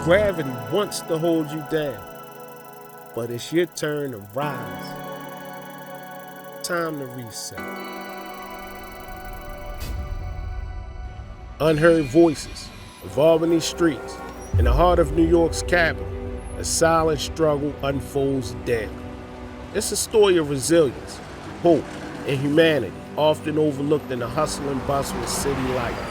Gravity wants to hold you down, but it's your turn to rise. Time to reset. Unheard voices of Albany streets in the heart of New York's capital, a silent struggle unfolds daily. It's a story of resilience, hope, and humanity, often overlooked in the hustle and bustle of city life.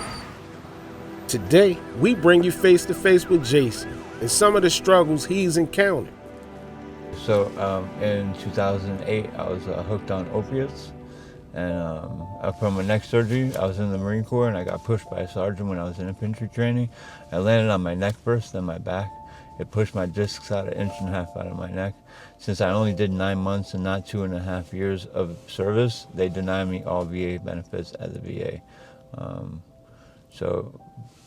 Today, we bring you face to face with Jason and some of the struggles he's encountered. So in 2008, I was hooked on opiates, and from a neck surgery, I was in the Marine Corps, and I got pushed by a sergeant when I was in infantry training. I landed on my neck first, then my back. It pushed my discs out 1.5 inches out of my neck. Since I only did 9 months and not 2.5 years of service, they denied me all VA benefits at the VA. So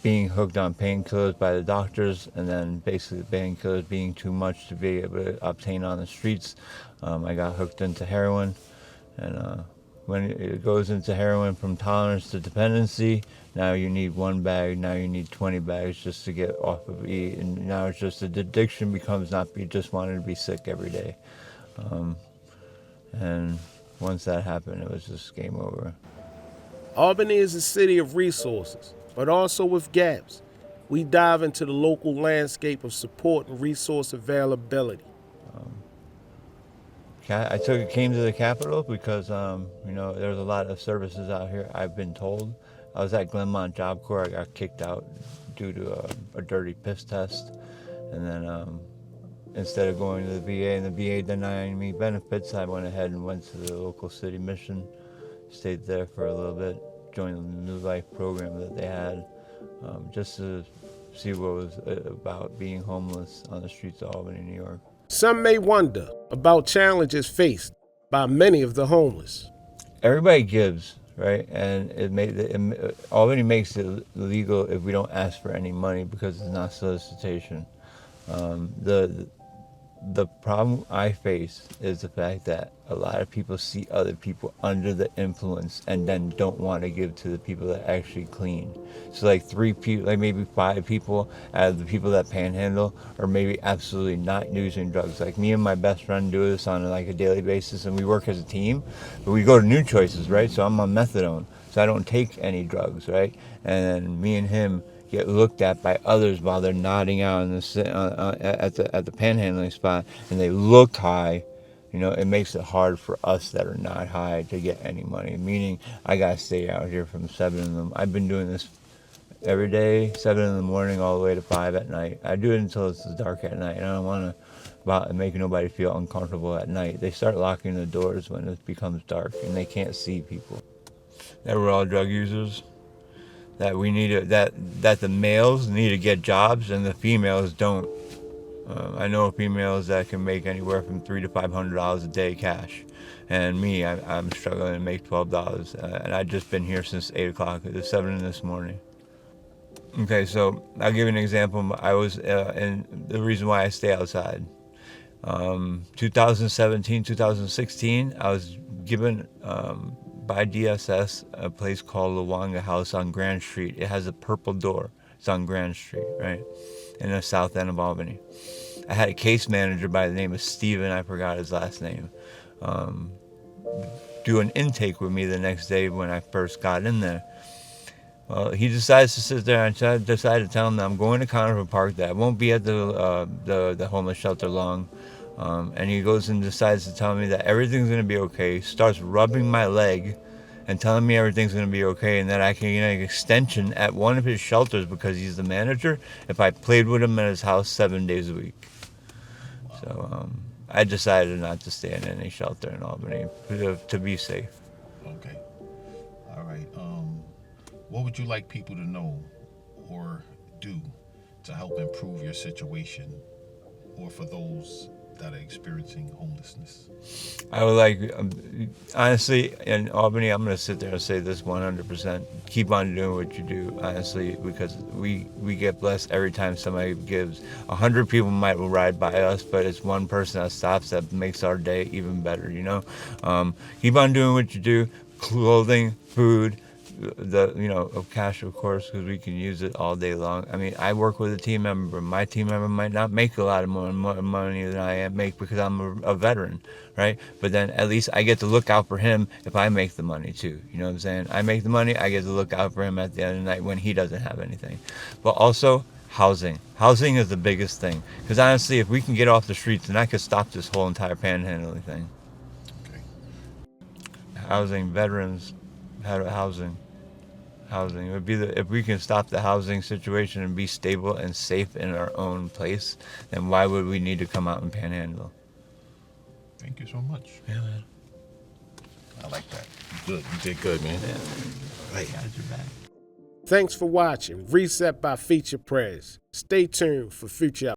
being hooked on painkillers by the doctors, and then basically painkillers being too much to be able to obtain on the streets, I got hooked into heroin. And when it goes into heroin from tolerance to dependency, now you need 1 bag, now you need 20 bags just to get off of E. And now it's just the addiction becomes not be just wanting to be sick every day. And once that happened, it was just game over. Albany is a city of resources, but also with gaps. We dive into the local landscape of support and resource availability. I came to the capital because there's a lot of services out here. I've been told. I was at Glenmont Job Corps. I got kicked out due to a dirty piss test, and then instead of going to the VA and the VA denying me benefits, I went ahead and went to the local city mission. Stayed there for a little bit, joined the New Life program that they had, just to see what it was about being homeless on the streets of Albany, New York. Some may wonder about challenges faced by many of the homeless. Everybody gives, right? And Albany makes it illegal if we don't ask for any money because it's not solicitation. The problem I face is the fact that a lot of people see other people under the influence and then don't want to give to the people that actually clean. So like 3 people, like maybe 5 people out of the people that panhandle are maybe absolutely not using drugs. Like me and my best friend do this on like a daily basis, and we work as a team, but we go to New Choices, right? So I'm on methadone, so I don't take any drugs, right? And then me and him get looked at by others while they're nodding out at the panhandling spot, and they look high. It makes it hard for us that are not high to get any money. Meaning, I gotta stay out here from 7 in the. I've been doing this every day, 7 in the morning all the way to 5 at night. I do it until it's dark at night, and I don't want to make nobody feel uncomfortable at night. They start locking the doors when it becomes dark, and they can't see people. That we're all drug users. That we need that the males need to get jobs and the females don't. I know females that can make anywhere from $300 to $500 a day cash, and me, I'm struggling to make $12, and I've just been here since 8 o'clock. It's 7 this morning. Okay, so I'll give you an example. I was, and the reason why I stay outside. 2017, 2016, I was given by DSS a place called Luwanga House on Grand Street. It has a purple door. It's on Grand Street, right? In the south end of Albany. I had a case manager by the name of Steven, I forgot his last name, do an intake with me the next day when I first got in there. Well, he decides to sit there, and I decided to tell him that I'm going to Conifer Park, that I won't be at the homeless shelter long. And he goes and decides to tell me that everything's going to be okay, starts rubbing my leg and telling me everything's going to be okay, and that I can get an extension at one of his shelters because he's the manager if I played with him at his house 7 days a week. So I decided not to stay in any shelter in Albany to be safe. Okay. All right. What would you like people to know or do to help improve your situation, or for those that are experiencing homelessness? I would like, honestly, in Albany, I'm going to sit there and say this 100%. Keep on doing what you do, honestly, because we get blessed every time somebody gives. 100 people might ride by us, but it's one person that stops that makes our day even better, Keep on doing what you do. Clothing, food, of cash, of course, because we can use it all day long. I mean, I work with a team member. My team member might not make a lot of more money than I make because I'm a veteran, right? But then at least I get to look out for him if I make the money too. You know what I'm saying? I make the money, I get to look out for him at the end of the night when he doesn't have anything. But also housing. Housing is the biggest thing. Because honestly, if we can get off the streets, then I could stop this whole entire panhandling thing. Okay. Housing, veterans, housing would be if we can stop the housing situation and be stable and safe in our own place, then why would we need to come out and panhandle? Thank you so much. Yeah, man. I like that. You good. You did good, man. Yeah. Right. Got your back. Thanks for watching Reset by Feechur Prez. Stay tuned for future